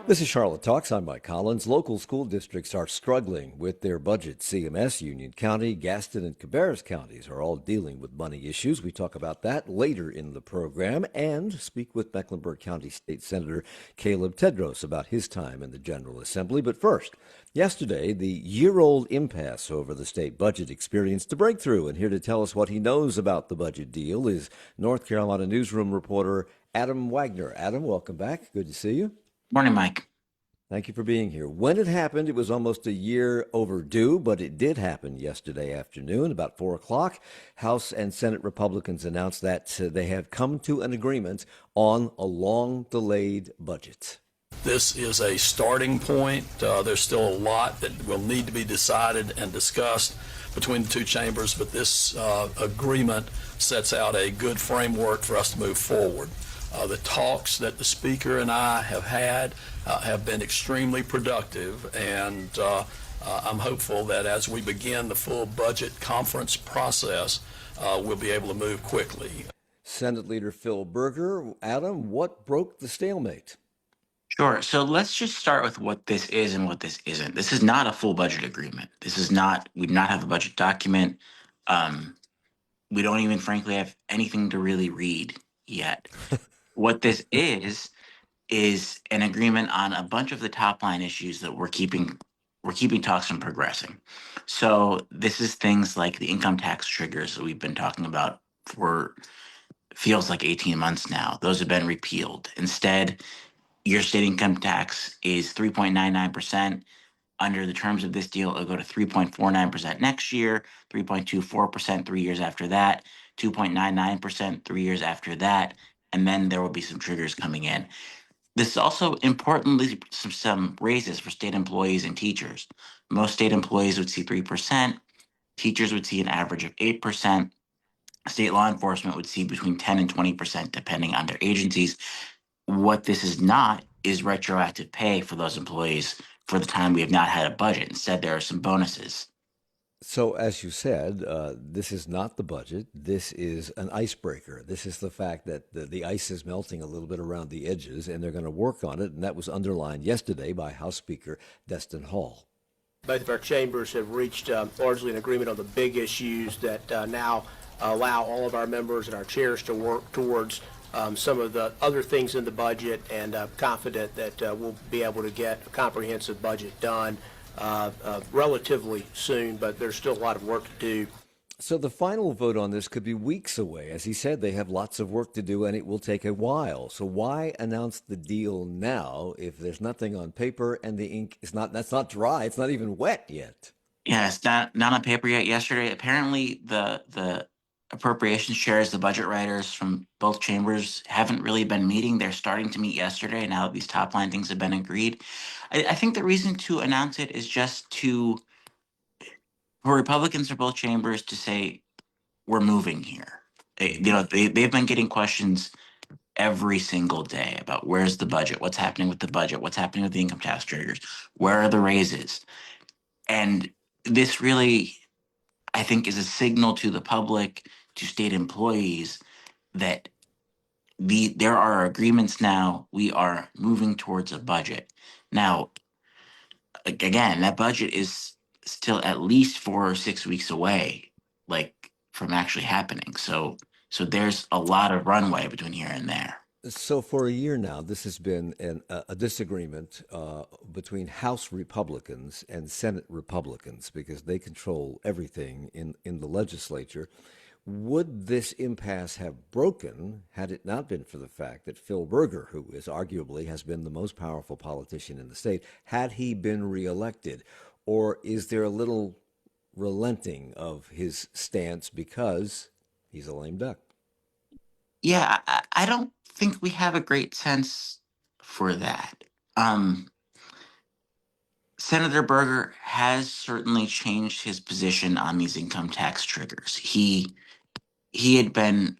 This is Charlotte Talks. I'm Mike Collins. Local school districts are struggling with their budgets. CMS, Union County, Gaston, and Cabarrus counties are all dealing with money issues. We talk about that later in the program and speak with Mecklenburg County State Senator Caleb Tedros about his time in the General Assembly. But first, yesterday, the year-old impasse over the state budget experienced a breakthrough. And here to tell us what he knows about the budget deal is North Carolina Newsroom reporter Adam Wagner. Adam, welcome back. Good to see you. Morning, Mike. Thank you for being here. When it happened, it was almost a year overdue, but it did happen yesterday afternoon, about 4 o'clock. House and Senate Republicans announced that they have come to an agreement on a long delayed budget. This is a starting point. There's still a lot that will need to be decided and discussed between the two chambers, but this agreement sets out a good framework for us to move forward. The talks that the Speaker and I have had have been extremely productive, and I'm hopeful that as we begin the full budget conference process, we'll be able to move quickly. Senate Leader Phil Berger, Adam, what broke the stalemate? Sure. So let's just start with what this is and what this isn't. This is not a full budget agreement. This is not, we do not have a budget document. We don't even, frankly, have anything to really read yet. What this is an agreement on a bunch of the top line issues that we're keeping talks from progressing. So this is things like the income tax triggers that we've been talking about for feels like 18 months now. Those have been repealed. Instead, your state income tax is 3.99%. Under the terms of this deal, it'll go to 3.49% next year, 3.24% 3 years after that, 2.99% 3 years after that, and then there will be some triggers coming in. This is also importantly some raises for state employees and teachers. Most state employees would see 3%, teachers would see an average of 8%, state law enforcement would see between 10 and 20%, depending on their agencies. What this is not is retroactive pay for those employees for the time we have not had a budget. Instead, there are some bonuses. So, as you said, this is not the budget. This is an icebreaker. This is the fact that the ice is melting a little bit around the edges, and they're going to work on it. And that was underlined yesterday by House Speaker Destin Hall. Both of our chambers have reached largely an agreement on the big issues that now allow all of our members and our chairs to work towards some of the other things in the budget, and confident that we'll be able to get a comprehensive budget done relatively soon, but there's still a lot of work to do. So, the final vote on this could be weeks away. As he said, they have lots of work to do, and it will take a while. So, why announce the deal now if there's nothing on paper and the ink is that's not dry? It's not even wet yet. Yeah, it's not on paper yet. Yesterday, apparently, the appropriations chairs, the budget writers from both chambers haven't really been meeting. They're starting to meet yesterday now that these top line things have been agreed. I think the reason to announce it is just for Republicans from both chambers to say, we're moving here. They've been getting questions every single day about where's the budget, what's happening with the budget, what's happening with the income tax triggers, where are the raises? And this really, I think, is a signal to the public, to state employees, that there are agreements now. We are moving towards a budget. Now, again, that budget is still at least 4 or 6 weeks away, like, from actually happening. So there's a lot of runway between here and there. So, for a year now, this has been a disagreement between House Republicans and Senate Republicans because they control everything in the legislature. Would this impasse have broken had it not been for the fact that Phil Berger, who is arguably has been the most powerful politician in the state, had he been reelected? Or is there a little relenting of his stance because he's a lame duck? Yeah, I don't think we have a great sense for that. Senator Berger has certainly changed his position on these income tax triggers. He had been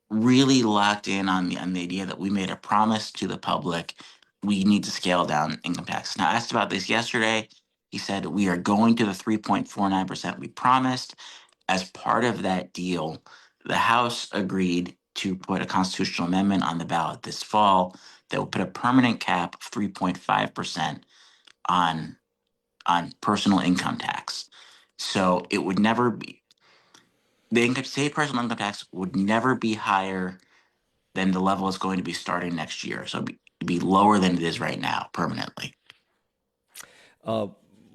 really locked in on the idea that we made a promise to the public. We need to scale down income tax. Now, asked about this yesterday, he said we are going to the 3.49% we promised. As part of that deal, the House agreed to put a constitutional amendment on the ballot this fall that would put a permanent cap of 3.5% on personal income tax. So it would never be state personal income tax would never be higher than the level it's going to be starting next year. So it'd be lower than it is right now permanently.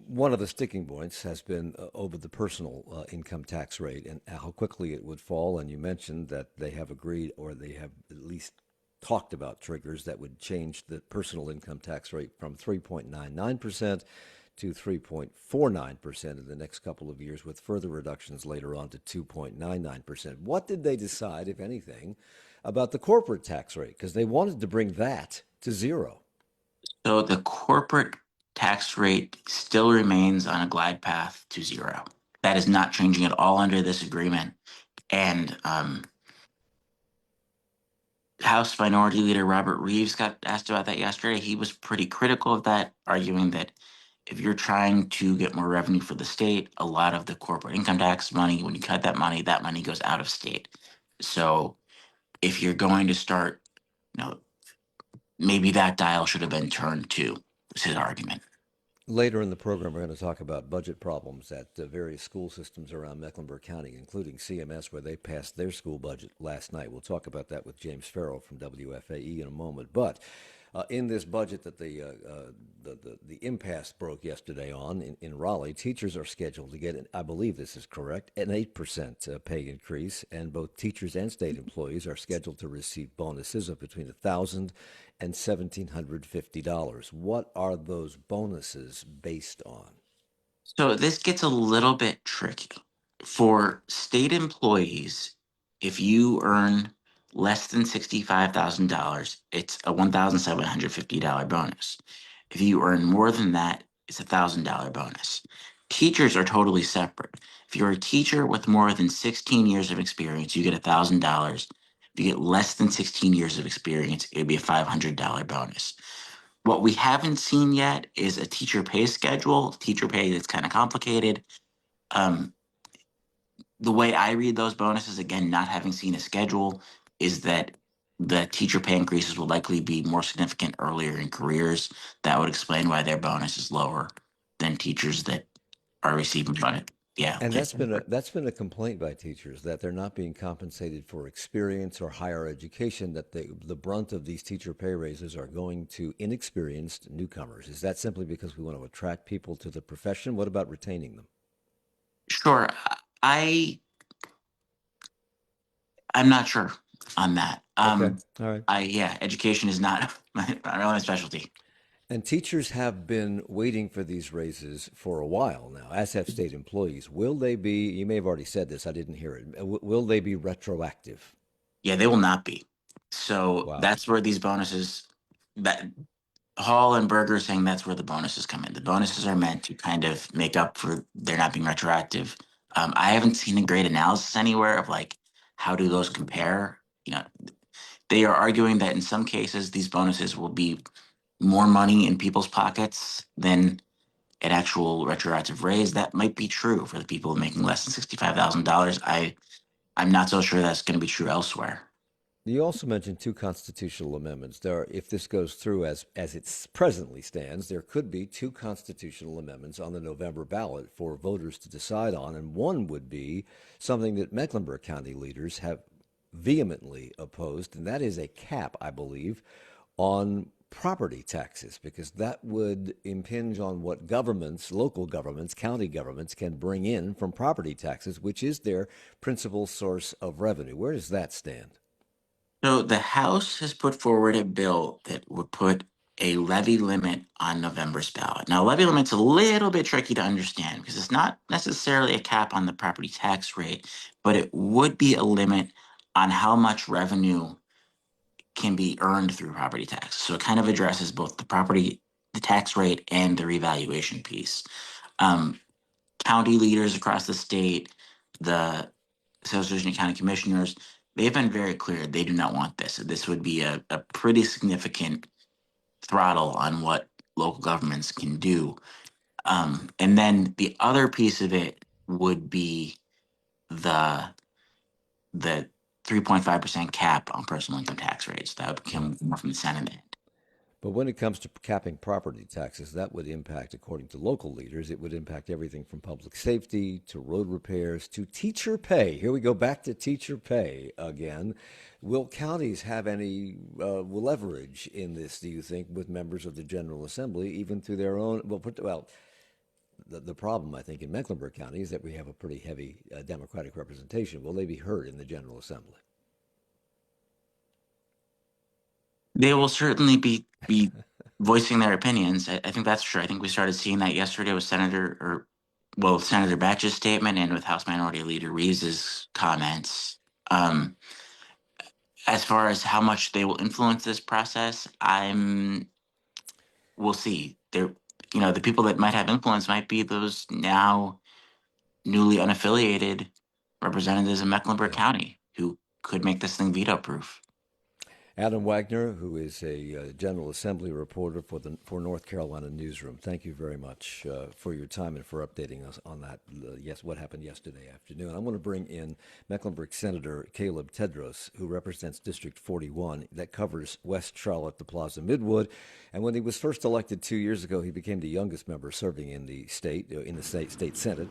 One of the sticking points has been over the personal income tax rate and how quickly it would fall. And you mentioned that they have agreed, or they have at least talked about triggers that would change the personal income tax rate from 3.99% to 3.49% in the next couple of years, with further reductions later on to 2.99%. What did they decide, if anything, about the corporate tax rate? Because they wanted to bring that to zero. So the corporate tax rate still remains on a glide path to zero. That is not changing at all under this agreement. And House Minority Leader Robert Reeves got asked about that yesterday. He was pretty critical of that, arguing that if you're trying to get more revenue for the state, a lot of the corporate income tax money, when you cut that money goes out of state. So if you're going to start, maybe that dial should have been turned too, was his argument. Later in the program, we're going to talk about budget problems at various school systems around Mecklenburg County, including CMS, where they passed their school budget last night. We'll talk about that with James Farrell from WFAE in a moment. But in this budget that the impasse broke yesterday on in Raleigh, teachers are scheduled to get, I believe this is correct, an 8% pay increase, and both teachers and state employees are scheduled to receive bonuses of between $1,000 and $1,750. What are those bonuses based on? So this gets a little bit tricky. For state employees, if you earn less than $65,000, it's a $1,750 bonus. If you earn more than that, it's a $1,000 bonus. Teachers are totally separate. If you're a teacher with more than 16 years of experience, you get $1,000. If you get less than 16 years of experience, it'd be a $500 bonus. What we haven't seen yet is a teacher pay schedule. Teacher pay that's kind of complicated. The way I read those bonuses, again, not having seen a schedule, is that the teacher pay increases will likely be more significant earlier in careers. That would explain why their bonus is lower than teachers that are receiving bonus. Yeah. And that's been a complaint by teachers, that they're not being compensated for experience or higher education, that the brunt of these teacher pay raises are going to inexperienced newcomers. Is that simply because we want to attract people to the profession? What about retaining them? Sure. I'm not sure on that. Okay. All right. Education is not my specialty. And teachers have been waiting for these raises for a while now, as have state employees. Will they be, you may have already said this, I didn't hear it. Will they be retroactive? Yeah, they will not be. So Wow. that's where these bonuses, that Hall and Berger saying that's where the bonuses come in. The bonuses are meant to kind of make up for they're not being retroactive. I haven't seen a great analysis anywhere of like, how do those compare? They are arguing that in some cases, these bonuses will be more money in people's pockets than an actual retroactive raise. That might be true for the people making less than $65,000. I'm not so sure that's going to be true elsewhere. You also mentioned two constitutional amendments. If this goes through as it presently stands, there could be two constitutional amendments on the November ballot for voters to decide on, and one would be something that Mecklenburg County leaders have vehemently opposed, and that is a cap, I believe, on property taxes, because that would impinge on what governments, local governments, county governments can bring in from property taxes, which is their principal source of revenue. Where does that stand? So the House has put forward a bill that would put a levy limit on November's ballot. Now, levy limit's a little bit tricky to understand because it's not necessarily a cap on the property tax rate, but it would be a limit on how much revenue can be earned through property tax. So it kind of addresses both the tax rate and the revaluation piece. County leaders across the state, the Association of County Commissioners, they've been very clear they do not want this. This would be a pretty significant throttle on what local governments can do. And then the other piece of it would be the 3.5% cap on personal income tax rates. That would come more from the Senate end. But when it comes to capping property taxes, that would impact, according to local leaders, it would impact everything from public safety to road repairs to teacher pay. Here we go back to teacher pay again. Will counties have any leverage in this, do you think, with members of the General Assembly, even through their own? The problem, I think, in Mecklenburg County is that we have a pretty heavy Democratic representation. Will they be heard in the General Assembly? They will certainly be voicing their opinions. I think that's true. I think we started seeing that yesterday with Senator Batch's statement and with House Minority Leader Reeves's comments. As far as how much they will influence this process, we'll see. The people that might have influence might be those now newly unaffiliated representatives in Mecklenburg County who could make this thing veto-proof. Adam Wagner, who is a General Assembly reporter for North Carolina Newsroom. Thank you very much for your time and for updating us on that. What happened yesterday afternoon. I want to bring in Mecklenburg Senator Caleb Theodros, who represents District 41, that covers West Charlotte, the Plaza Midwood. And when he was first elected 2 years ago, he became the youngest member serving in the state Senate.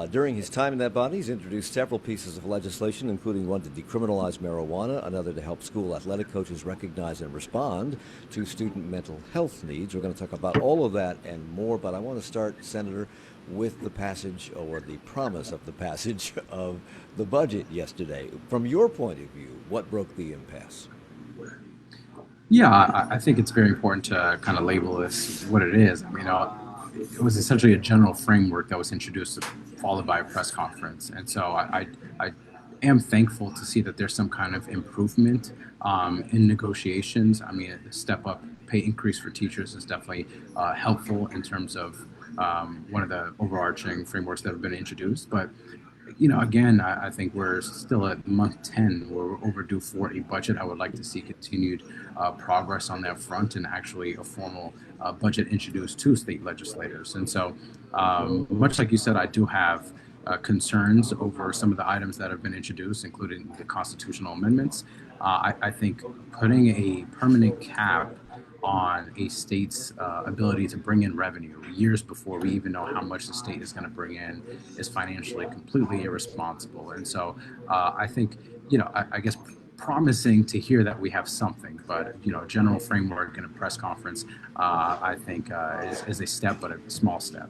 During his time in that body, he's introduced several pieces of legislation, including one to decriminalize marijuana, another to help school athletic coaches recognize and respond to student mental health needs. We're going to talk about all of that and more, but I want to start, Senator, with the passage or the promise of the passage of the budget yesterday. From your point of view, what broke the impasse? Yeah, I think it's very important to kind of label this what it is. I mean, it was essentially a general framework that was introduced, followed by a press conference. And so I am thankful to see that there's some kind of improvement in negotiations. I mean, a step-up pay increase for teachers is definitely helpful in terms of one of the overarching frameworks that have been introduced. But again, I think we're still at month 10. We're overdue for a budget. I would like to see continued progress on that front and actually a formal budget introduced to state legislators. And so, much like you said, I do have concerns over some of the items that have been introduced, including the constitutional amendments. I think putting a permanent cap on a state's ability to bring in revenue years before we even know how much the state is going to bring in is financially completely irresponsible. And so I think, I guess promising to hear that we have something, but, general framework in a press conference, I think is a step, but a small step.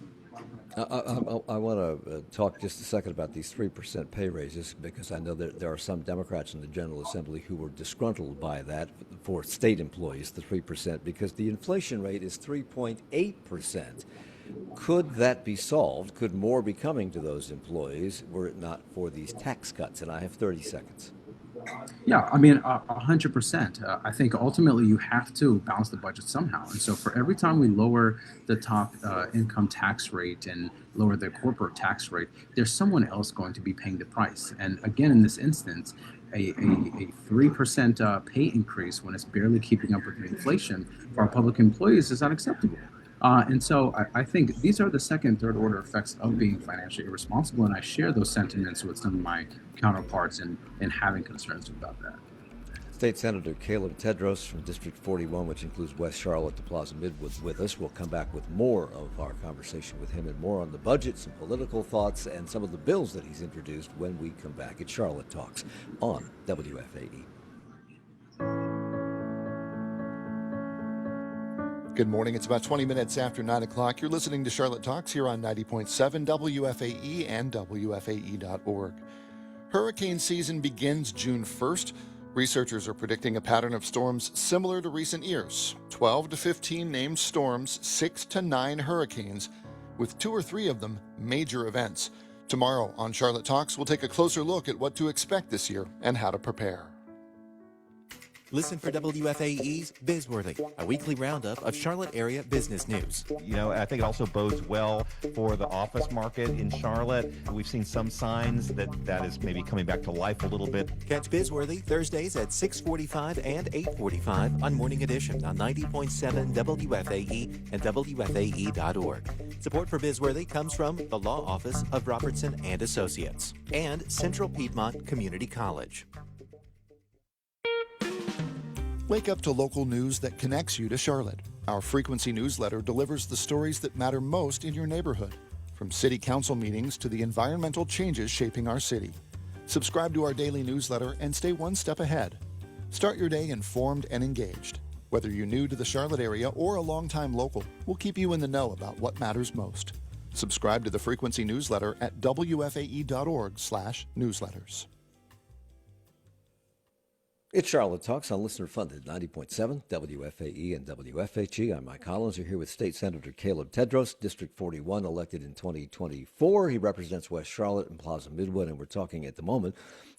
I want to talk just a second about these 3% pay raises, because I know that there are some Democrats in the General Assembly who were disgruntled by that for state employees, the 3%, because the inflation rate is 3.8%. Could that be solved? Could more be coming to those employees were it not for these tax cuts? And I have 30 seconds. Yeah, I mean, 100%. I think ultimately you have to balance the budget somehow. And so for every time we lower the top income tax rate and lower the corporate tax rate, there's someone else going to be paying the price. And again, in this instance, a 3% pay increase when it's barely keeping up with the inflation for our public employees is unacceptable. And so I think these are the second and third order effects of being financially irresponsible. And I share those sentiments with some of my counterparts in having concerns about that. State Senator Caleb Theodros from District 41, which includes West Charlotte to Plaza Midwood, with us. We'll come back with more of our conversation with him and more on the budget, some political thoughts, and some of the bills that he's introduced when we come back at Charlotte Talks on WFAE. Good morning. It's about 20 minutes after 9 o'clock. You're listening to Charlotte Talks here on 90.7 WFAE and WFAE.org. Hurricane season begins June 1st. Researchers are predicting a pattern of storms similar to recent years. 12 to 15 named storms, 6 to 9 hurricanes, with 2 or 3 of them major events. Tomorrow on Charlotte Talks, we'll take a closer look at what to expect this year and how to prepare. Listen for WFAE's Bizworthy, a weekly roundup of Charlotte area business news. I think it also bodes well for the office market in Charlotte. We've seen some signs that is maybe coming back to life a little bit. Catch Bizworthy Thursdays at 6:45 and 8:45 on Morning Edition on 90.7 WFAE and WFAE.org. Support for Bizworthy comes from the Law Office of Robertson and Associates and Central Piedmont Community College. Wake up to local news that connects you to Charlotte. Our Frequency newsletter delivers the stories that matter most in your neighborhood, from city council meetings to the environmental changes shaping our city. Subscribe to our daily newsletter and stay one step ahead. Start your day informed and engaged. Whether you're new to the Charlotte area or a longtime local, we'll keep you in the know about what matters most. Subscribe to the Frequency newsletter at wfae.org/newsletters. It's Charlotte Talks on listener-funded 90.7 WFAE and WFHE. I'm Mike Collins. We're here with State Senator Caleb Theodros, District 41, elected in 2024. He represents West Charlotte and Plaza Midwood, and we're talking at the moment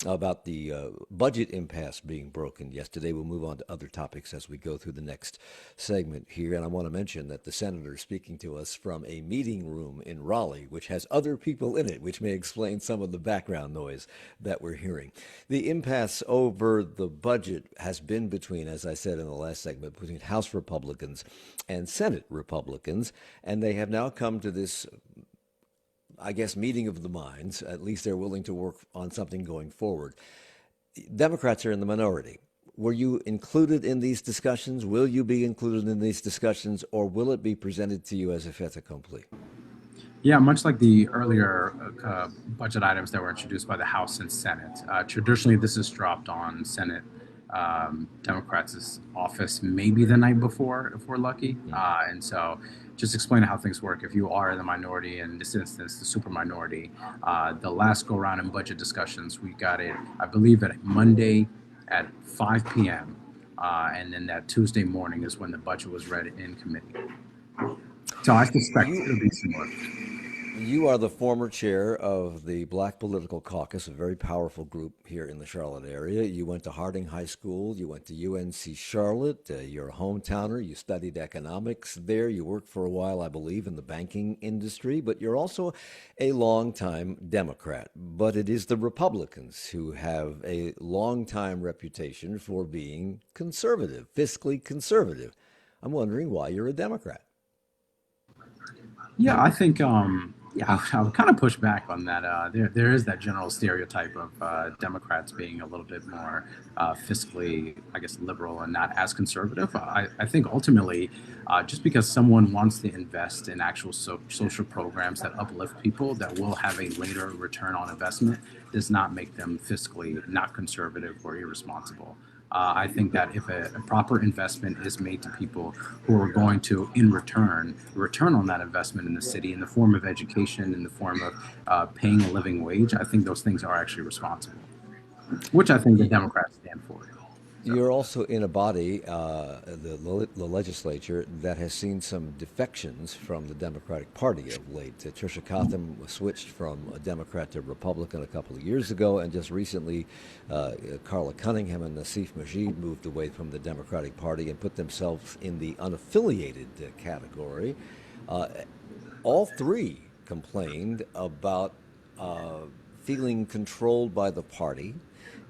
about the budget impasse being broken yesterday. We'll move on to other topics as we go through the next segment here. And I want to mention that the senator is speaking to us from a meeting room in Raleigh, which has other people in it, which may explain some of the background noise that we're hearing. The impasse over the budget has been between, as I said in the last segment, between House Republicans and Senate Republicans, and they have now come to this, I guess, meeting of the minds. At least they're willing to work on something going forward. Democrats are in the minority. Were you included in these discussions? Will you be included in these discussions, or will it be presented to you as a fait accompli? Yeah, much like the earlier budget items that were introduced by the House and Senate. Traditionally, this is dropped on Senate Democrats' office maybe the night before, if we're lucky. And so just explain how things work. If you are in the minority, in this instance, the super minority, the last go around in budget discussions, we got it, I believe, at Monday at 5 p.m. And then that Tuesday morning is when the budget was read in committee. So I suspect it'll be similar. You are the former chair of the Black Political Caucus, a very powerful group here in the Charlotte area. You went to Harding High School. You went to UNC Charlotte. You're a hometowner. You studied economics there. You worked for a while, I believe, in the banking industry, but you're also a longtime Democrat. But it is the Republicans who have a longtime reputation for being conservative, fiscally conservative. I'm wondering why you're a Democrat. Yeah, I think I would kind of push back on that. There is that general stereotype of Democrats being a little bit more fiscally, I guess, liberal and not as conservative. I think ultimately, just because someone wants to invest in actual social programs that uplift people that will have a later return on investment does not make them fiscally not conservative or irresponsible. I think that if a proper investment is made to people who are going to, in return on that investment in the city in the form of education, in the form of paying a living wage, I think those things are actually responsible, which I think the Democrats stand for. You're also in a body, the legislature, that has seen some defections from the Democratic Party of late. Tricia Cotham was switched from a Democrat to Republican a couple of years ago, and just recently Carla Cunningham and Nassif Majid moved away from the Democratic Party and put themselves in the unaffiliated category. All three complained about feeling controlled by the party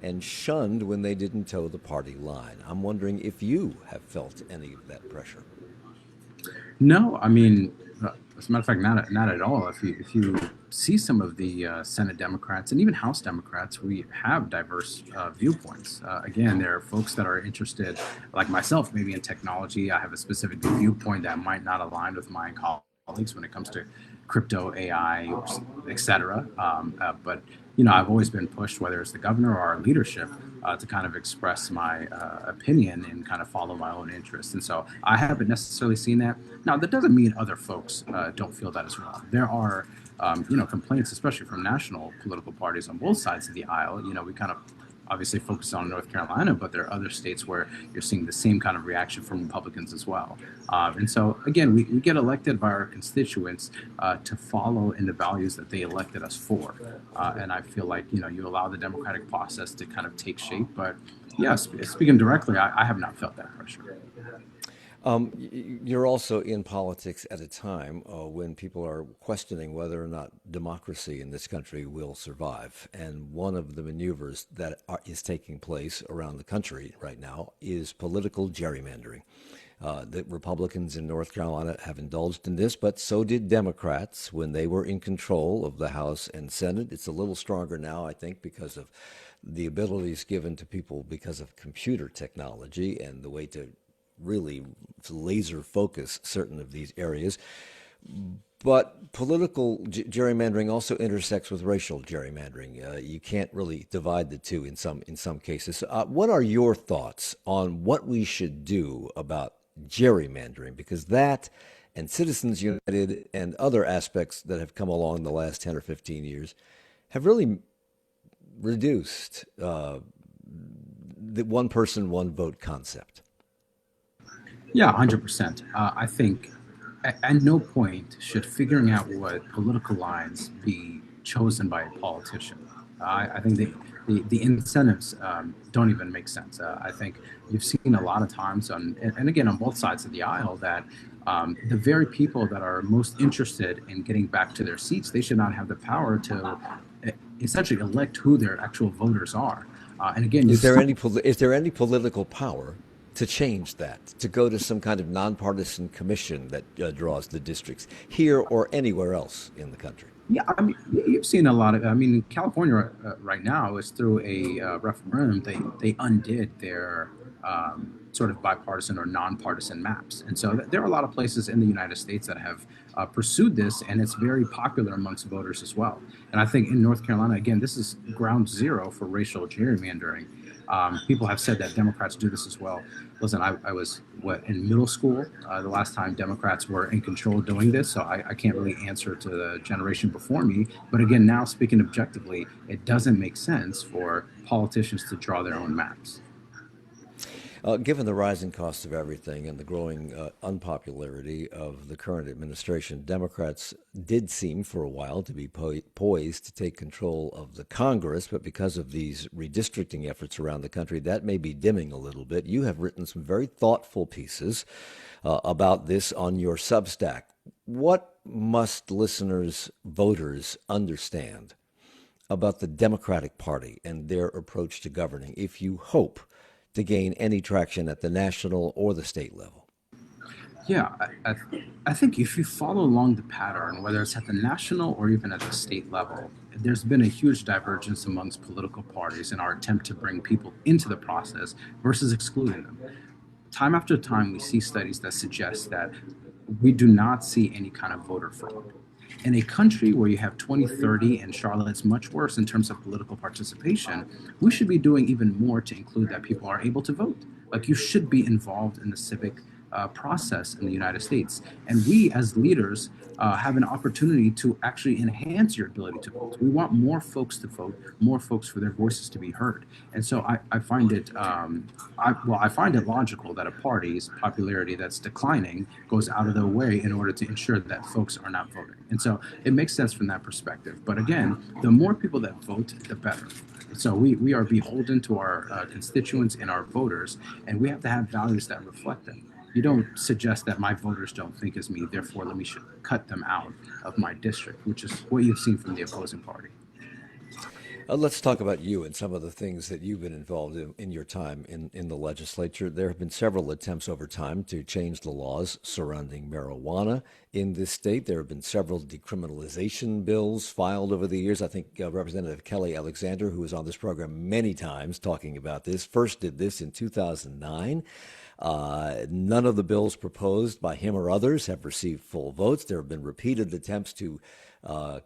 and shunned when they didn't toe the party line. I'm wondering if you have felt any of that pressure. No, I mean, as a matter of fact, not at all. If you see some of the Senate Democrats and even House Democrats, we have diverse viewpoints. Again, there are folks that are interested, like myself, maybe in technology. I have a specific viewpoint that might not align with my colleagues when it comes to crypto, AI, et cetera. But I've always been pushed, whether it's the governor or our leadership, to kind of express my opinion and kind of follow my own interests. And so I haven't necessarily seen that. Now, that doesn't mean other folks don't feel that as well. There are, complaints, especially from national political parties on both sides of the aisle. We kind of obviously focus on North Carolina, but there are other states where you're seeing the same kind of reaction from Republicans as well. And so, again, we get elected by our constituents to follow in the values that they elected us for. And I feel like, you allow the democratic process to kind of take shape. But, yeah, speaking directly, I have not felt that pressure. You're also in politics at a time when people are questioning whether or not democracy in this country will survive. And one of the maneuvers that is taking place around the country right now is political gerrymandering. The Republicans in North Carolina have indulged in this, but so did Democrats when they were in control of the House and Senate. It's a little stronger now, I think, because of the abilities given to people because of computer technology and the way to really laser focus certain of these areas. But political gerrymandering also intersects with racial gerrymandering. You can't really divide the two in some cases. What are your thoughts on what we should do about gerrymandering? Because that and Citizens United and other aspects that have come along in the last 10 or 15 years have really reduced the one person, one vote concept. Yeah, 100%. I think at no point should figuring out what political lines be chosen by a politician. I think the incentives don't even make sense. I think you've seen a lot of times and again, on both sides of the aisle that the very people that are most interested in getting back to their seats, they should not have the power to essentially elect who their actual voters are. And again, is there any political power to change that, to go to some kind of nonpartisan commission that draws the districts here or anywhere else in the country? Yeah, I mean, you've seen a lot of. I mean, California right now is through a referendum. They undid their sort of bipartisan or nonpartisan maps, and so there are a lot of places in the United States that have pursued this, and it's very popular amongst voters as well. And I think in North Carolina, again, this is ground zero for racial gerrymandering. People have said that Democrats do this as well. Listen, I was in middle school the last time Democrats were in control doing this, so I can't really answer to the generation before me. But again, now speaking objectively, it doesn't make sense for politicians to draw their own maps. Given the rising cost of everything and the growing unpopularity of the current administration, Democrats did seem for a while to be poised to take control of the Congress, but because of these redistricting efforts around the country, that may be dimming a little bit. You have written some very thoughtful pieces about this on your Substack. What must listeners, voters understand about the Democratic Party and their approach to governing if you hope to gain any traction at the national or the state level? Yeah, I think if you follow along the pattern, whether it's at the national or even at the state level, there's been a huge divergence amongst political parties in our attempt to bring people into the process versus excluding them. Time after time, we see studies that suggest that we do not see any kind of voter fraud. In a country where you have 2030 and Charlotte's much worse in terms of political participation, we should be doing even more to include that people are able to vote. Like, you should be involved in the civic process in the United States. And we as leaders have an opportunity to actually enhance your ability to vote. We want more folks to vote, more folks for their voices to be heard. And so I find it I find it logical that a party's popularity that's declining goes out of their way in order to ensure that folks are not voting. And so it makes sense from that perspective. But again, the more people that vote, the better. So we are beholden to our constituents and our voters, and we have to have values that reflect them. You don't suggest that my voters don't think as me, therefore let me cut them out of my district, which is what you've seen from the opposing party. Let's talk about you and some of the things that you've been involved in your time in the legislature. There have been several attempts over time to change the laws surrounding marijuana in this state. There have been several decriminalization bills filed over the years. I think Representative Kelly Alexander, who was on this program many times talking about this, first did this in 2009. None of the bills proposed by him or others have received full votes. There have been repeated attempts to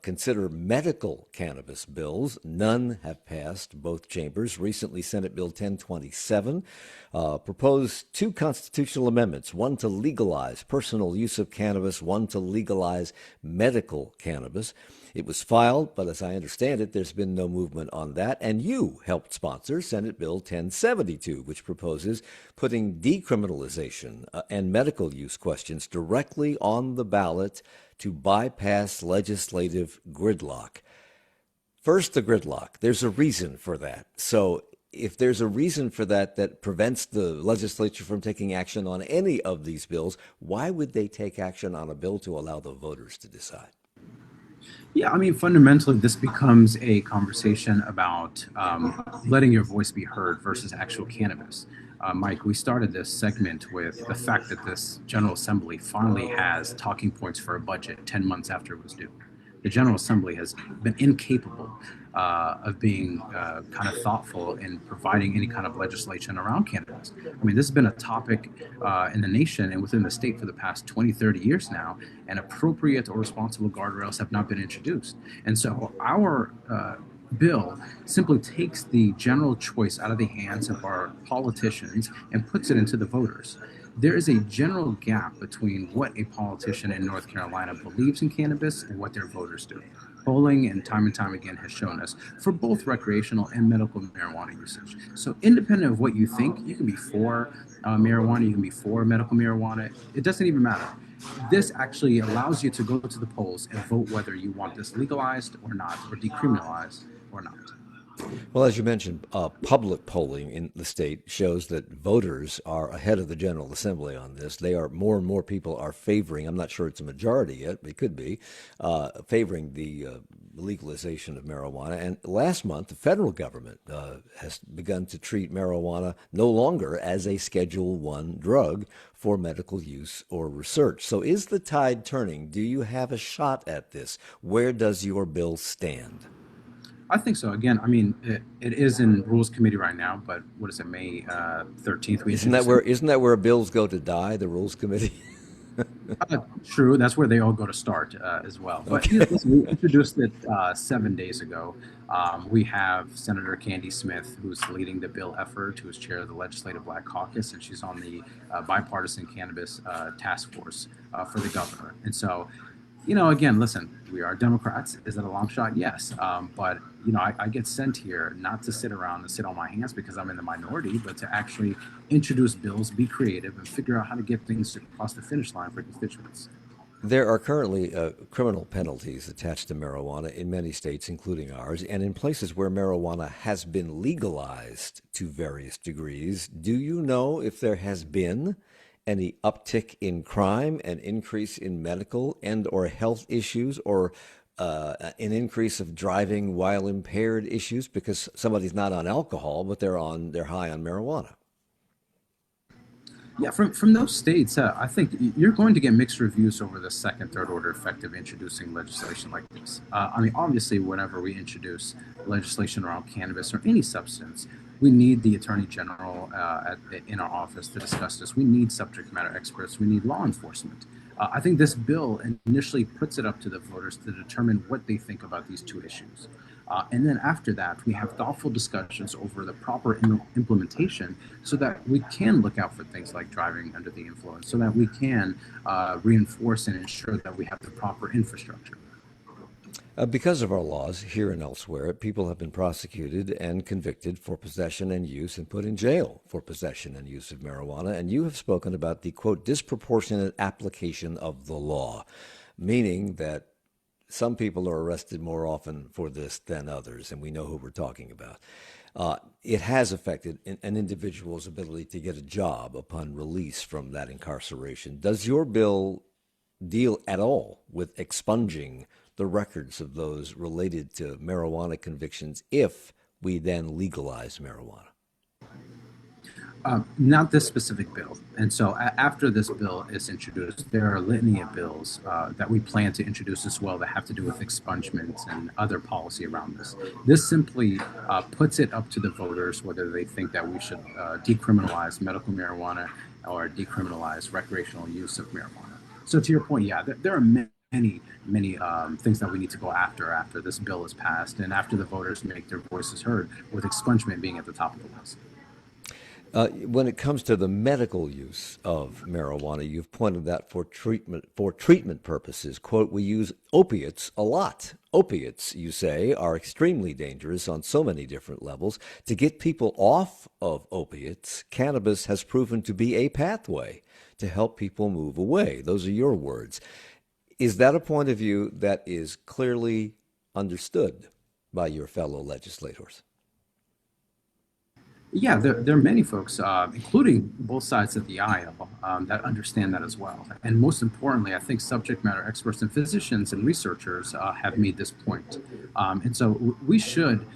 consider medical cannabis bills. None have passed both chambers. Recently, Senate Bill 1027 proposed two constitutional amendments, one to legalize personal use of cannabis, one to legalize medical cannabis. It was filed, but as I understand it, there's been no movement on that. And you helped sponsor Senate Bill 1072, which proposes putting decriminalization and medical use questions directly on the ballot to bypass legislative gridlock. First, the gridlock. There's a reason for that. So if there's a reason for that that prevents the legislature from taking action on any of these bills, why would they take action on a bill to allow the voters to decide? Yeah, I mean, fundamentally, this becomes a conversation about letting your voice be heard versus actual cannabis. Mike, we started this segment with the fact that this General Assembly finally has talking points for a budget 10 months after it was due. The General Assembly has been incapable of being kind of thoughtful in providing any kind of legislation around cannabis. I mean, this has been a topic in the nation and within the state for the past 20, 30 years now, and appropriate or responsible guardrails have not been introduced. And so our bill simply takes the general choice out of the hands of our politicians and puts it into the voters. There is a general gap between what a politician in North Carolina believes in cannabis and what their voters do. Polling and time again has shown us for both recreational and medical marijuana usage. So independent of what you think, you can be for marijuana, you can be for medical marijuana. It doesn't even matter. This actually allows you to go to the polls and vote whether you want this legalized or not, or decriminalized or not. Well, as you mentioned, public polling in the state shows that voters are ahead of the General Assembly on this. They are more and more people are favoring, I'm not sure it's a majority yet, but it could be, favoring the legalization of marijuana. And last month, the federal government has begun to treat marijuana no longer as a Schedule I drug for medical use or research. So is the tide turning? Do you have a shot at this? Where does your bill stand? I think so. Again, I mean, it is in Rules Committee right now, but what is it, May 13th? Isn't that where bills go to die, the Rules Committee? True, that's where they all go to start as well. But Okay. listen, we introduced it 7 days ago. We have Senator Candy Smith, who's leading the bill effort, who is chair of the Legislative Black Caucus, and she's on the bipartisan cannabis task force for the governor. And so, again, listen, we are Democrats. Is it a long shot? Yes. But, I get sent here not to sit around and sit on my hands because I'm in the minority, but to actually introduce bills, be creative, and figure out how to get things across the finish line for constituents. There are currently criminal penalties attached to marijuana in many states, including ours, and in places where marijuana has been legalized to various degrees. Do you know if there has been any uptick in crime, an increase in medical and or health issues, or an increase of driving while impaired issues because somebody's not on alcohol, but they're high on marijuana? Yeah, from those states, I think you're going to get mixed reviews over the second, third order effect of introducing legislation like this. I mean, obviously, whenever we introduce legislation around cannabis or any substance, we need the Attorney General in our office to discuss this. We need subject matter experts. We need law enforcement. I think this bill initially puts it up to the voters to determine what they think about these two issues. And then after that, we have thoughtful discussions over the proper implementation so that we can look out for things like driving under the influence, so that we can reinforce and ensure that we have the proper infrastructure. Because of our laws here and elsewhere, people have been prosecuted and convicted for possession and use and put in jail for possession and use of marijuana. And you have spoken about the, quote, disproportionate application of the law, meaning that some people are arrested more often for this than others, and we know who we're talking about. It has affected an individual's ability to get a job upon release from that incarceration. Does your bill deal at all with expunging the records of those related to marijuana convictions if we then legalize marijuana? Not this specific bill. And so after this bill is introduced, there are a litany of bills that we plan to introduce as well that have to do with expungement and other policy around this. This simply puts it up to the voters whether they think that we should decriminalize medical marijuana or decriminalize recreational use of marijuana. So to your point, yeah, there are many things that we need to go after this bill is passed and after the voters make their voices heard, with expungement being at the top of the list. When it comes to the medical use of marijuana, you've pointed that for treatment purposes, quote, we use opiates a lot. Opiates, you say, are extremely dangerous on so many different levels. To get people off of opiates, cannabis has proven to be a pathway to help people move away. Those are your words. Is that a point of view that is clearly understood by your fellow legislators? Yeah, there are many folks, including both sides of the aisle, that understand that as well. And most importantly, I think subject matter experts and physicians and researchers have made this point. And so we should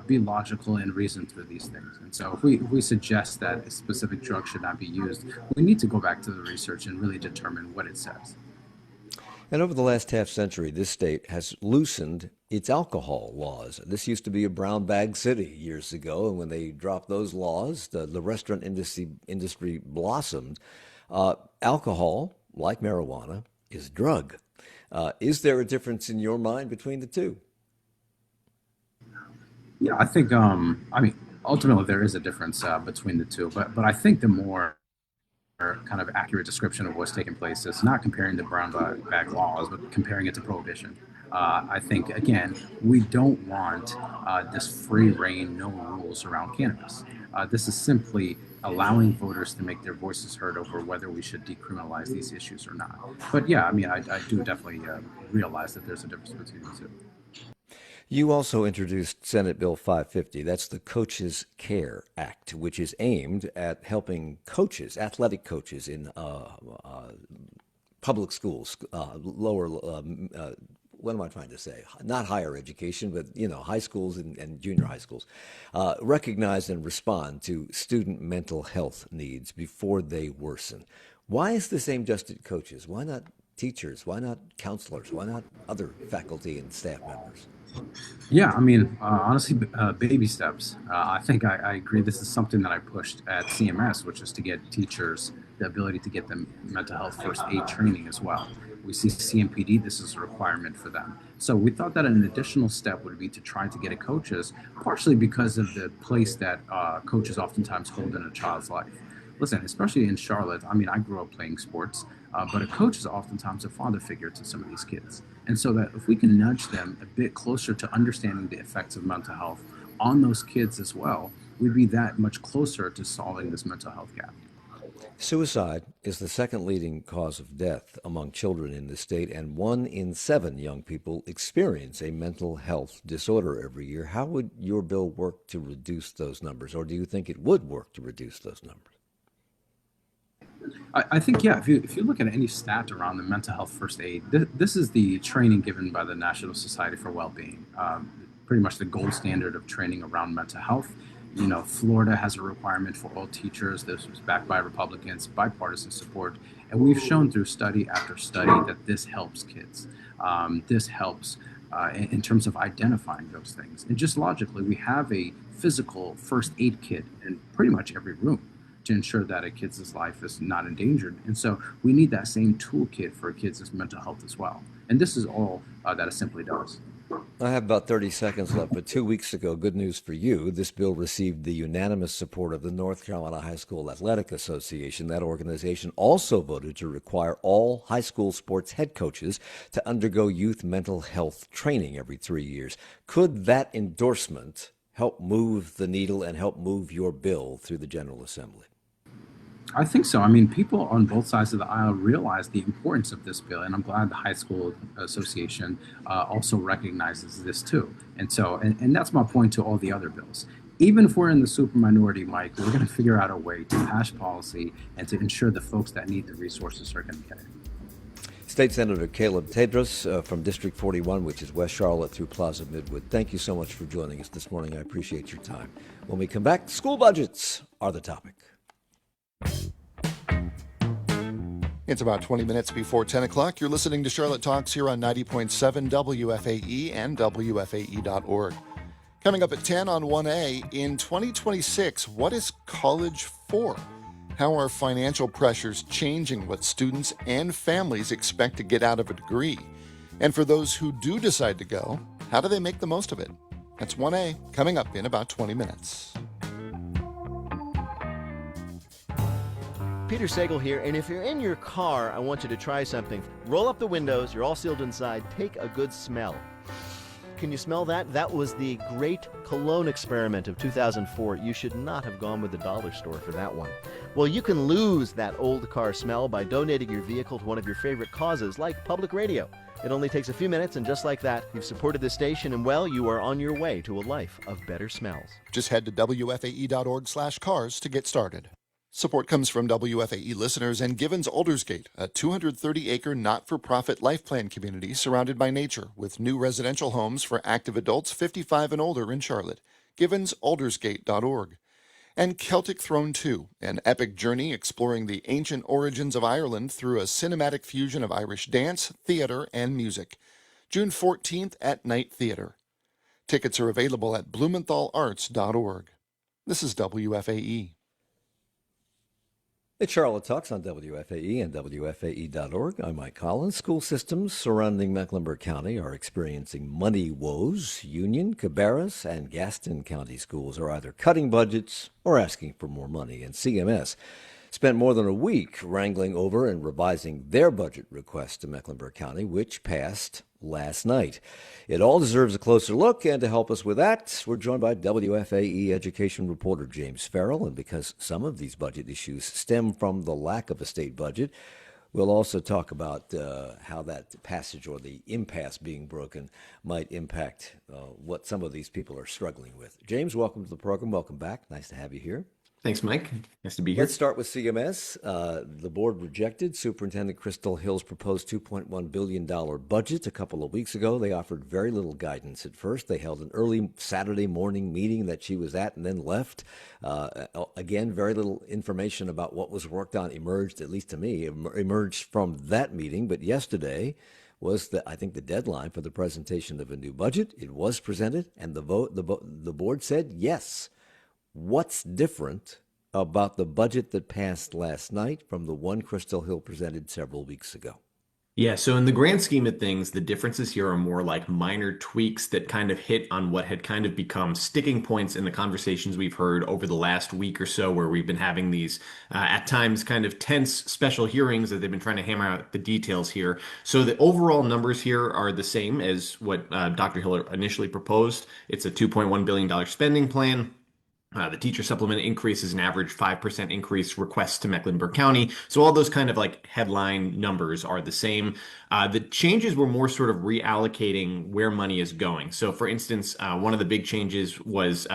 be logical and reason through these things. And so if we suggest that a specific drug should not be used, we need to go back to the research and really determine what it says. And over the last half century, this state has loosened its alcohol laws. This used to be a brown bag city years ago, and when they dropped those laws, the restaurant industry blossomed. Alcohol, like marijuana, is a drug. Is there a difference in your mind between the two? Yeah, I think, ultimately there is a difference between the two, but I think the more kind of accurate description of what's taking place is not comparing the brown bag laws, but comparing it to prohibition. I think, again, we don't want this free reign, no rules around cannabis. This is simply allowing voters to make their voices heard over whether we should decriminalize these issues or not. But yeah, I do definitely realize that there's a difference between the two. You also introduced Senate Bill 550. That's the Coaches Care Act, which is aimed at helping coaches, athletic coaches in public schools, lower, what am I trying to say? Not higher education, but, high schools and junior high schools, recognize and respond to student mental health needs before they worsen. Why is this aimed just at coaches? Why not teachers? Why not counselors? Why not other faculty and staff members? Yeah, honestly, baby steps. I think I agree. This is something that I pushed at CMS, which is to get teachers the ability to get them mental health first aid training as well. We see CMPD, this is a requirement for them. So we thought that an additional step would be to try to get it coaches, partially because of the place that coaches oftentimes hold in a child's life. Listen, especially in Charlotte, I grew up playing sports, but a coach is oftentimes a father figure to some of these kids. And so that if we can nudge them a bit closer to understanding the effects of mental health on those kids as well, we'd be that much closer to solving this mental health gap. Suicide is the second leading cause of death among children in the state, and 1 in 7 young people experience a mental health disorder every year. How would your bill work to reduce those numbers, or do you think it would work to reduce those numbers? I think, yeah, if you look at any stat around the mental health first aid, this is the training given by the National Society for Wellbeing, pretty much the gold standard of training around mental health. Florida has a requirement for all teachers. This was backed by Republicans, bipartisan support. And we've shown through study after study that this helps kids. This helps in terms of identifying those things. And just logically, we have a physical first aid kit in pretty much every room to ensure that a kid's life is not endangered. And so we need that same toolkit for kids' mental health as well. And this is all that it simply does. I have about 30 seconds left, but 2 weeks ago, good news for you, this bill received the unanimous support of the North Carolina High School Athletic Association. That organization also voted to require all high school sports head coaches to undergo youth mental health training every 3 years. Could that endorsement help move the needle and help move your bill through the General Assembly? I think so. People on both sides of the aisle realize the importance of this bill, and I'm glad the High School Association also recognizes this too. And so, and that's my point to all the other bills. Even if we're in the super minority, Mike, we're going to figure out a way to pass policy and to ensure the folks that need the resources are going to get it. State Senator Caleb Theodros from District 41, which is West Charlotte through Plaza Midwood. Thank you so much for joining us this morning. I appreciate your time. When we come back, school budgets are the topic. It's about 20 minutes before 10 o'clock. You're listening to Charlotte Talks here on 90.7 WFAE and WFAE.org. Coming up at 10 on 1A, in 2026, what is college for? How are financial pressures changing what students and families expect to get out of a degree? And for those who do decide to go, how do they make the most of it? That's 1A, coming up in about 20 minutes. Peter Sagal here, and if you're in your car, I want you to try something. Roll up the windows, you're all sealed inside, take a good smell. Can you smell that? That was the great cologne experiment of 2004. You should not have gone with the dollar store for that one. Well, you can lose that old car smell by donating your vehicle to one of your favorite causes, like public radio. It only takes a few minutes, and just like that, you've supported the station, and well, you are on your way to a life of better smells. Just head to WFAE.org/cars to get started. Support comes from WFAE listeners and Givens Aldersgate, a 230-acre not-for-profit life plan community surrounded by nature with new residential homes for active adults 55 and older in Charlotte. GivensAldersgate.org. And Celtic Throne 2, an epic journey exploring the ancient origins of Ireland through a cinematic fusion of Irish dance, theater, and music. June 14th at Night Theater. Tickets are available at blumenthalarts.org. This is WFAE. It's Charlotte Talks on WFAE and WFAE.org. I'm Mike Collins. School systems surrounding Mecklenburg County are experiencing money woes. Union, Cabarrus, and Gaston County schools are either cutting budgets or asking for more money. And CMS spent more than a week wrangling over and revising their budget request to Mecklenburg County, which passed last night. It all deserves a closer look, and to help us with that, we're joined by WFAE education reporter James Farrell. And because some of these budget issues stem from the lack of a state budget, we'll also talk about how that passage or the impasse being broken might impact what some of these people are struggling with. James, welcome to the program. Welcome back. Nice to have you here. Thanks, Mike. Nice to be here. Let's start with CMS. The board rejected Superintendent Crystal Hill's proposed $2.1 billion budget a couple of weeks ago. They offered very little guidance at first. They held an early Saturday morning meeting that she was at and then left. Again, very little information about what was worked on emerged, at least to me, emerged from that meeting. But yesterday was, I think, the deadline for the presentation of a new budget. It was presented, and the board said yes. What's different about the budget that passed last night from the one Crystal Hill presented several weeks ago? Yeah, so in the grand scheme of things, the differences here are more like minor tweaks that kind of hit on what had kind of become sticking points in the conversations we've heard over the last week or so, where we've been having these at times kind of tense special hearings that they've been trying to hammer out the details here. So the overall numbers here are the same as what Dr. Hill initially proposed. It's a $2.1 billion spending plan. The teacher supplement increase is an average 5% increase request to Mecklenburg County. So all those kind of like headline numbers are the same. The changes were more sort of reallocating where money is going. So for instance, one of the big changes was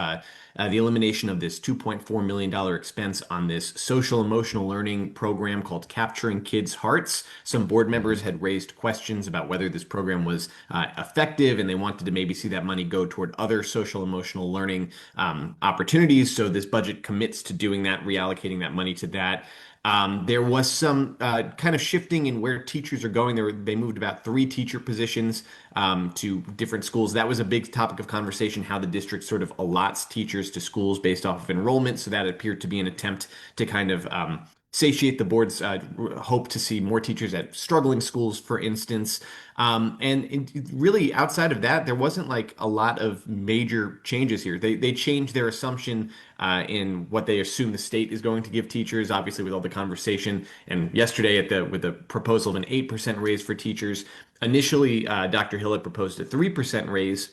the elimination of this $2.4 million expense on this social emotional learning program called Capturing Kids' Hearts. Some board members had raised questions about whether this program was effective, and they wanted to maybe see that money go toward other social emotional learning opportunities. So this budget commits to doing that, reallocating that money to that. There was some kind of shifting in where teachers are going. They moved about 3 teacher positions to different schools. That was a big topic of conversation, how the district sort of allots teachers to schools based off of enrollment. So that appeared to be an attempt to kind of satiate the board's hope to see more teachers at struggling schools, for instance. Really, outside of that, there wasn't like a lot of major changes here. They changed their assumption in what they assume the state is going to give teachers, obviously with all the conversation. And yesterday with the proposal of an 8% raise for teachers, initially Dr. Hill had proposed a 3% raise.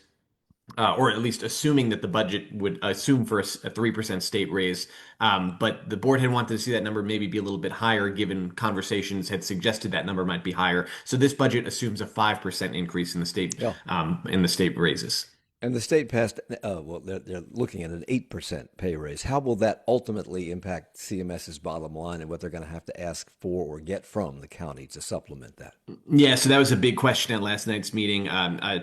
Or at least assuming that the budget would assume for a 3% state raise. But the board had wanted to see that number maybe be a little bit higher, given conversations had suggested that number might be higher. So this budget assumes a 5% increase in the state raises. And the state passed, they're looking at an 8% pay raise. How will that ultimately impact CMS's bottom line and what they're going to have to ask for or get from the county to supplement that? Yeah, so that was a big question at last night's meeting.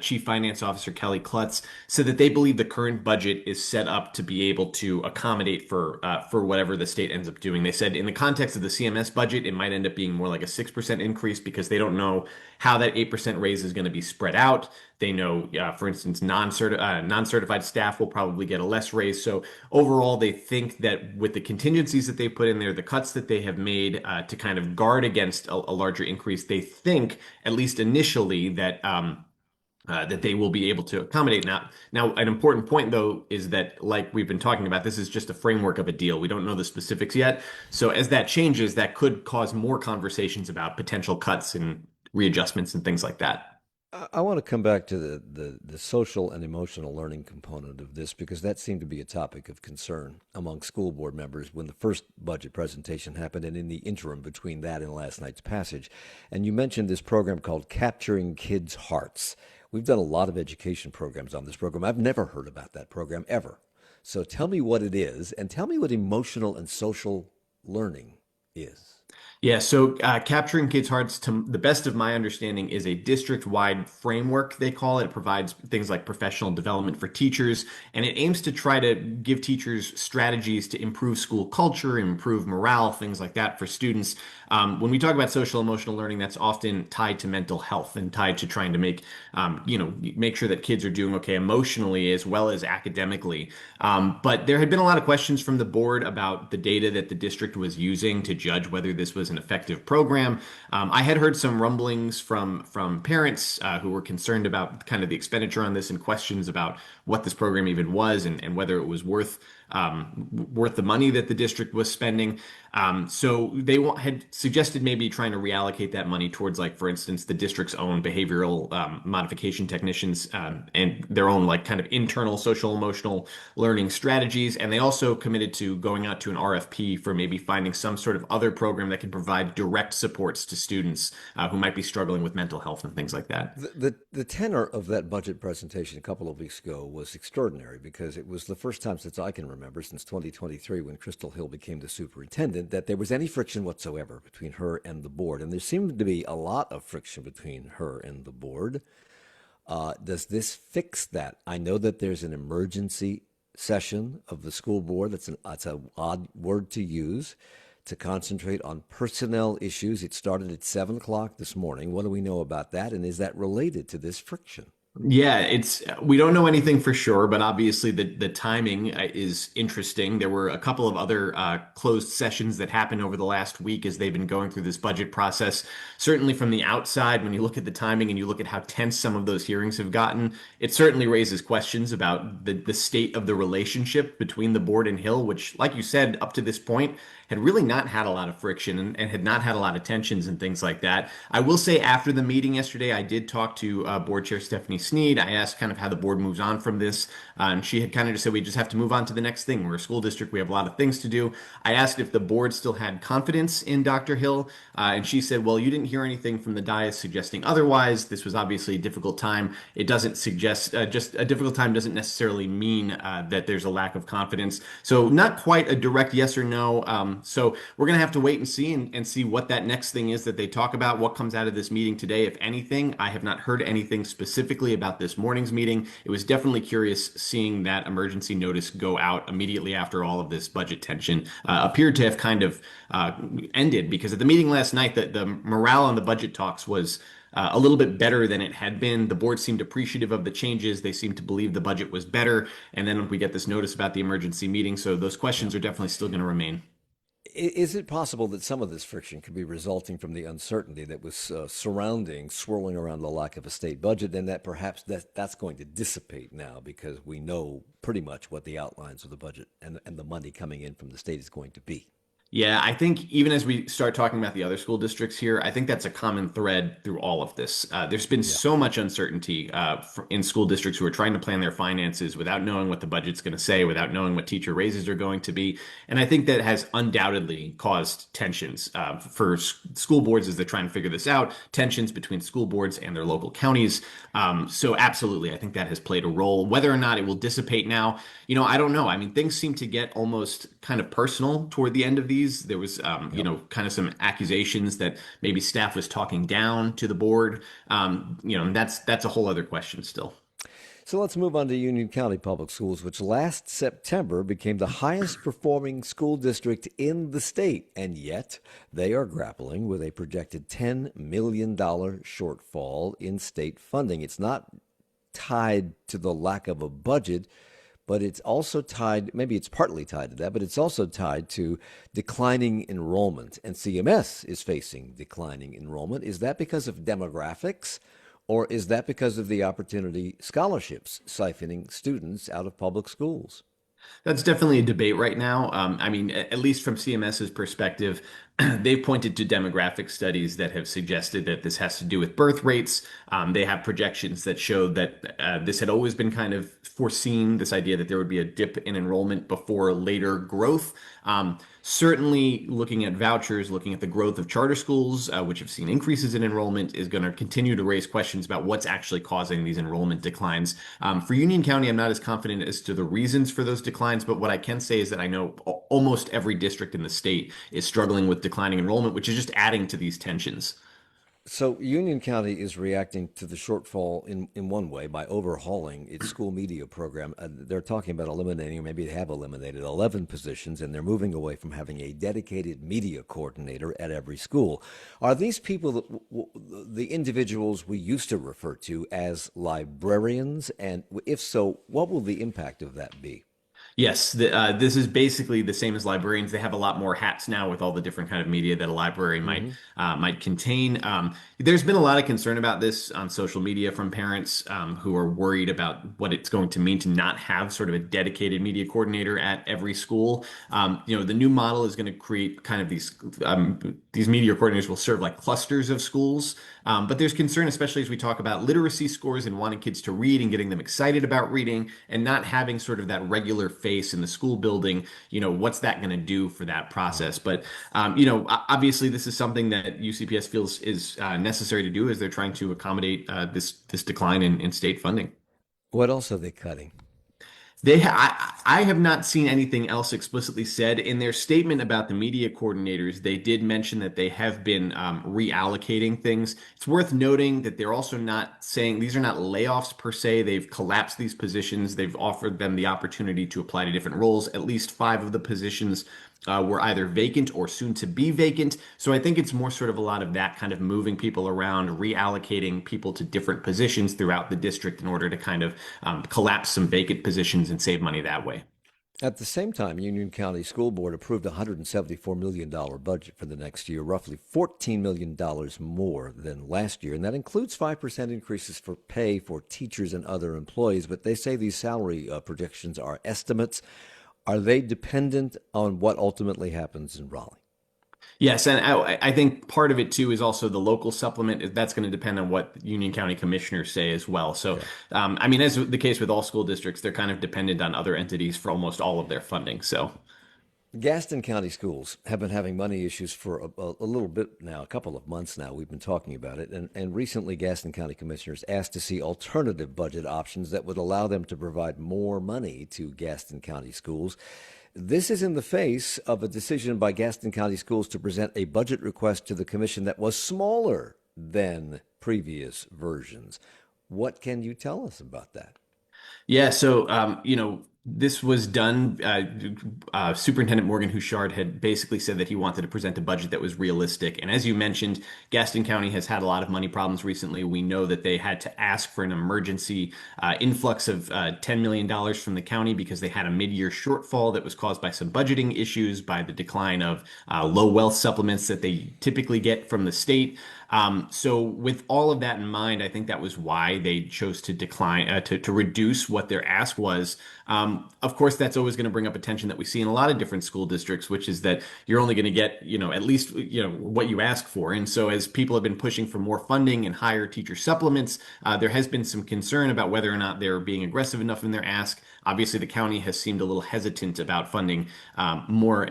Chief Finance Officer Kelly Klutz said that they believe the current budget is set up to be able to accommodate for whatever the state ends up doing. They said in the context of the CMS budget, it might end up being more like a 6% increase because they don't know how that 8% raise is going to be spread out. They know, for instance, non-certified staff will probably get a less raise. So overall, they think that with the contingencies that they put in there, the cuts that they have made to kind of guard against a larger increase, they think, at least initially, that that they will be able to accommodate. Now, an important point, though, is that, like we've been talking about, this is just a framework of a deal. We don't know the specifics yet. So as that changes, that could cause more conversations about potential cuts and readjustments and things like that. I want to come back to the social and emotional learning component of this, because that seemed to be a topic of concern among school board members when the first budget presentation happened and in the interim between that and last night's passage. And you mentioned this program called Capturing Kids' Hearts. We've done a lot of education programs on this program. I've never heard about that program ever. So tell me what it is, and tell me what emotional and social learning is? Yeah, so capturing kids' hearts, to the best of my understanding, is a district-wide framework, they call it. It provides things like professional development for teachers, and it aims to try to give teachers strategies to improve school culture, improve morale, things like that for students. When we talk about social emotional learning, that's often tied to mental health and tied to trying to make sure that kids are doing okay emotionally as well as academically. But there had been a lot of questions from the board about the data that the district was using to judge whether this was an effective program. I had heard some rumblings from parents who were concerned about kind of the expenditure on this and questions about what this program even was and whether it was worth the money that the district was spending. So they had suggested maybe trying to reallocate that money towards, like, for instance, the district's own behavioral modification technicians and their own, like, kind of internal social emotional learning strategies. And they also committed to going out to an RFP for maybe finding some sort of other program that can provide direct supports to students who might be struggling with mental health and things like that. The tenor of that budget presentation a couple of weeks ago was extraordinary because it was the first time since I can remember, since 2023, when Crystal Hill became the superintendent, that there was any friction whatsoever between her and the board. And there seemed to be a lot of friction between her and the board. Does this fix that? I know that there's an emergency session of the school board. That's an odd word to use to concentrate on personnel issues. It started at 7 o'clock this morning. What do we know about that? And is that related to this friction? Yeah, we don't know anything for sure, but obviously the timing is interesting. There were a couple of other closed sessions that happened over the last week as they've been going through this budget process. Certainly from the outside, when you look at the timing and you look at how tense some of those hearings have gotten, it certainly raises questions about the state of the relationship between the board and Hill, which, like you said, up to this point, had really not had a lot of friction and had not had a lot of tensions and things like that. I will say after the meeting yesterday, I did talk to Board Chair Stephanie Sneed. I asked kind of how the board moves on from this. And she had kind of just said, we just have to move on to the next thing. We're a school district. We have a lot of things to do. I asked if the board still had confidence in Dr. Hill. And she said, well, you didn't hear anything from the dais suggesting otherwise. This was obviously a difficult time. It doesn't suggest, just a difficult time doesn't necessarily mean that there's a lack of confidence. So not quite a direct yes or no. So we're going to have to wait and see and see what that next thing is that they talk about, what comes out of this meeting today, if anything. I have not heard anything specifically about this morning's meeting. It was definitely curious seeing that emergency notice go out immediately after all of this budget tension appeared to have kind of ended, because at the meeting last night, the morale on the budget talks was a little bit better than it had been. The board seemed appreciative of the changes. They seemed to believe the budget was better. And then we get this notice about the emergency meeting. So those questions are definitely still going to remain. Is it possible that some of this friction could be resulting from the uncertainty that was swirling around the lack of a state budget, and that perhaps that's going to dissipate now because we know pretty much what the outlines of the budget and the money coming in from the state is going to be? Yeah, I think even as we start talking about the other school districts here, I think that's a common thread through all of this. There's been so much uncertainty in school districts who are trying to plan their finances without knowing what the budget's going to say, without knowing what teacher raises are going to be. And I think that has undoubtedly caused tensions for school boards as they're trying to figure this out, tensions between school boards and their local counties. So absolutely, I think that has played a role. Whether or not it will dissipate now, I don't know. I mean, things seem to get almost kind of personal toward the end of these. There was, kind of some accusations that maybe staff was talking down to the board. And that's a whole other question still. So let's move on to Union County Public Schools, which last September became the highest performing school district in the state. And yet they are grappling with a projected $10 million shortfall in state funding. It's not tied to the lack of a budget, but it's also tied, maybe it's partly tied to that, but it's also tied to declining enrollment. And CMS is facing declining enrollment. Is that because of demographics, or is that because of the opportunity scholarships siphoning students out of public schools? That's definitely a debate right now. At least from CMS's perspective, they've pointed to demographic studies that have suggested that this has to do with birth rates. They have projections that show that this had always been kind of foreseen, this idea that there would be a dip in enrollment before later growth. Certainly looking at vouchers, looking at the growth of charter schools, which have seen increases in enrollment, is going to continue to raise questions about what's actually causing these enrollment declines. For Union County, I'm not as confident as to the reasons for those declines, but what I can say is that I know almost every district in the state is struggling with declining enrollment, which is just adding to these tensions. So Union County is reacting to the shortfall in one way by overhauling its school media program. They're talking about eliminating, or maybe they have eliminated 11 positions, and they're moving away from having a dedicated media coordinator at every school. Are these people the individuals we used to refer to as librarians? And if so, what will the impact of that be? Yes, this is basically the same as librarians. They have a lot more hats now with all the different kind of media that a librarian might contain. There's been a lot of concern about this on social media from parents who are worried about what it's going to mean to not have sort of a dedicated media coordinator at every school. The new model is going to create kind of these media coordinators will serve like clusters of schools. But there's concern, especially as we talk about literacy scores and wanting kids to read and getting them excited about reading and not having sort of that regular face in the school building. What's that going to do for that process? But, obviously this is something that UCPS feels is necessary to do as they're trying to accommodate this decline in state funding. What else are they cutting? I have not seen anything else explicitly said in their statement about the media coordinators. They did mention that they have been reallocating things. It's worth noting that they're also not saying these are not layoffs per se. They've collapsed these positions. They've offered them the opportunity to apply to different roles. At least 5 of the positions were either vacant or soon to be vacant. So I think it's more sort of a lot of that kind of moving people around, reallocating people to different positions throughout the district in order to kind of collapse some vacant positions and save money that way. At the same time, Union County School Board approved a $174 million budget for the next year, roughly $14 million more than last year. And that includes 5% increases for pay for teachers and other employees. But they say these salary projections are estimates. Are they dependent on what ultimately happens in Raleigh? Yes, and I think part of it too is also the local supplement. That's going to depend on what Union County commissioners say as well. So, as the case with all school districts, they're kind of dependent on other entities for almost all of their funding. So, Gaston County schools have been having money issues for a little bit now, a couple of months now. We've been talking about it. And recently, Gaston County commissioners asked to see alternative budget options that would allow them to provide more money to Gaston County schools. This is in the face of a decision by Gaston County Schools to present a budget request to the commission that was smaller than previous versions. What can you tell us about that? yeah, so this was done. Superintendent Morgan Houchard had basically said that he wanted to present a budget that was realistic. And as you mentioned, Gaston County has had a lot of money problems recently. We know that they had to ask for an emergency influx of $10 million from the county because they had a mid-year shortfall that was caused by some budgeting issues, by the decline of low wealth supplements that they typically get from the state. So with all of that in mind, I think that was why they chose to decline, to reduce what their ask was. Of course, that's always going to bring up a tension that we see in a lot of different school districts, which is that you're only going to get, at least, what you ask for. And so as people have been pushing for more funding and higher teacher supplements, there has been some concern about whether or not they're being aggressive enough in their ask. Obviously, the county has seemed a little hesitant about funding more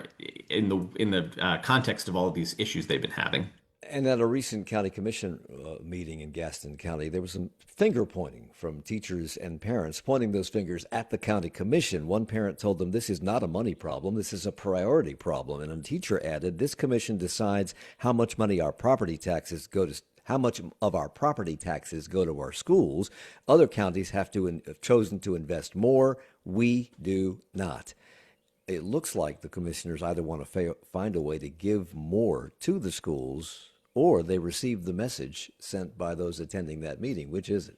in the context of all of these issues they've been having. And at a recent county commission meeting in Gaston County, there was some finger pointing from teachers and parents, pointing those fingers at the county commission. One parent told them this is not a money problem, this is a priority problem. And a teacher added, this commission decides how much money our property taxes go to, how much of our property taxes go to our schools. Other counties have chosen to invest more. We do not. It looks like the commissioners either want to find a way to give more to the schools, or they received the message sent by those attending that meeting. Which is it?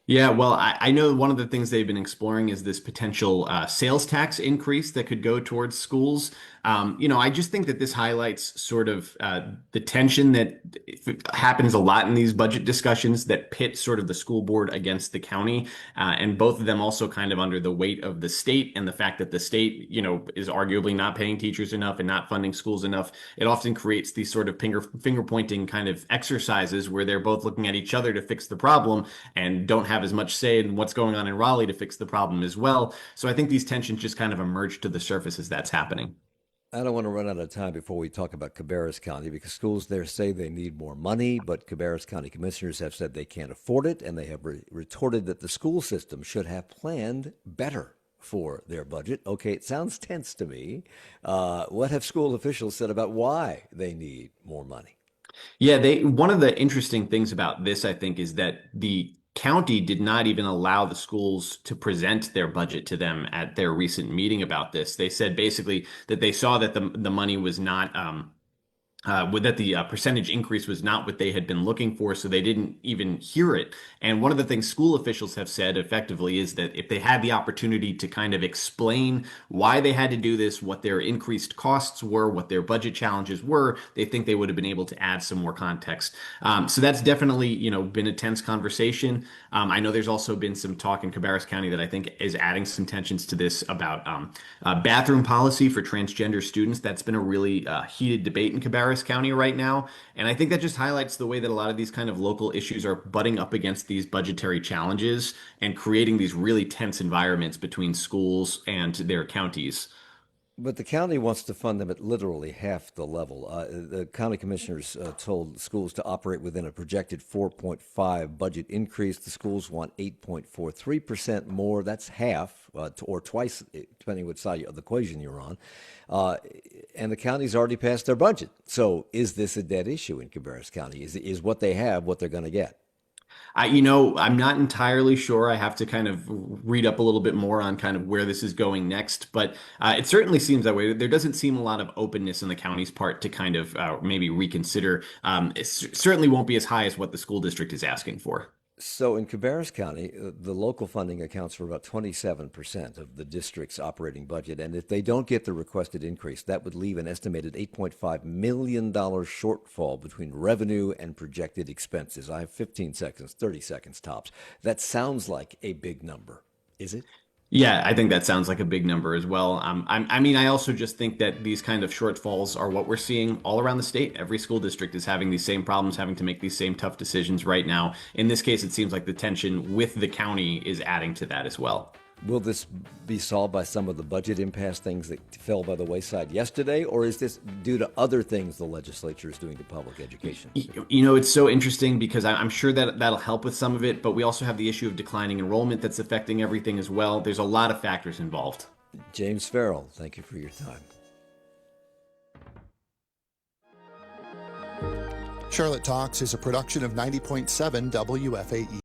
Yeah, well, I know one of the things they've been exploring is this potential sales tax increase that could go towards schools. I just think that this highlights sort of the tension that happens a lot in these budget discussions that pit sort of the school board against the county, and both of them also kind of under the weight of the state and the fact that the state, is arguably not paying teachers enough and not funding schools enough. It often creates these sort of finger pointing kind of exercises where they're both looking at each other to fix the problem and don't have as much say in what's going on in Raleigh to fix the problem as well. So I think these tensions just kind of emerge to the surface as that's happening. I don't want to run out of time before we talk about Cabarrus County, because schools there say they need more money, but Cabarrus County commissioners have said they can't afford it, and they have retorted that the school system should have planned better for their budget. Okay, it sounds tense to me. What have school officials said about why they need more money? Yeah, one of the interesting things about this, I think, is that the county did not even allow the schools to present their budget to them at their recent meeting about this. They said basically that they saw that the money was not that the percentage increase was not what they had been looking for, so they didn't even hear it. And one of the things school officials have said effectively is that if they had the opportunity to kind of explain why they had to do this, what their increased costs were, what their budget challenges were, they think they would have been able to add some more context. So that's definitely, been a tense conversation. I know there's also been some talk in Cabarrus County that I think is adding some tensions to this about bathroom policy for transgender students. That's been a really heated debate in Cabarrus County right now. And I think that just highlights the way that a lot of these kind of local issues are butting up against these budgetary challenges and creating these really tense environments between schools and their counties. But the county wants to fund them at literally half the level. The county commissioners told schools to operate within a projected 4.5 budget increase. The schools want 8.43% more. That's half or twice, depending which side of the equation you're on. And the county's already passed their budget. So is this a dead issue in Cabarrus County? Is what they have what they're going to get? I'm not entirely sure. I have to kind of read up a little bit more on kind of where this is going next, but it certainly seems that way. There doesn't seem a lot of openness on the county's part to kind of maybe reconsider. It certainly won't be as high as what the school district is asking for. So in Cabarrus County, the local funding accounts for about 27% of the district's operating budget. And if they don't get the requested increase, that would leave an estimated $8.5 million shortfall between revenue and projected expenses. I have 15 seconds, 30 seconds tops. That sounds like a big number. Is it? Yeah, I think that sounds like a big number as well. I also just think that these kind of shortfalls are what we're seeing all around the state. Every school district is having these same problems, having to make these same tough decisions right now. In this case, it seems like the tension with the county is adding to that as well. Will this be solved by some of the budget impasse things that fell by the wayside yesterday, or is this due to other things the legislature is doing to public education? It's so interesting because I'm sure that that'll help with some of it, but we also have the issue of declining enrollment that's affecting everything as well. There's a lot of factors involved. James Farrell, thank you for your time. Charlotte Talks is a production of 90.7 WFAE.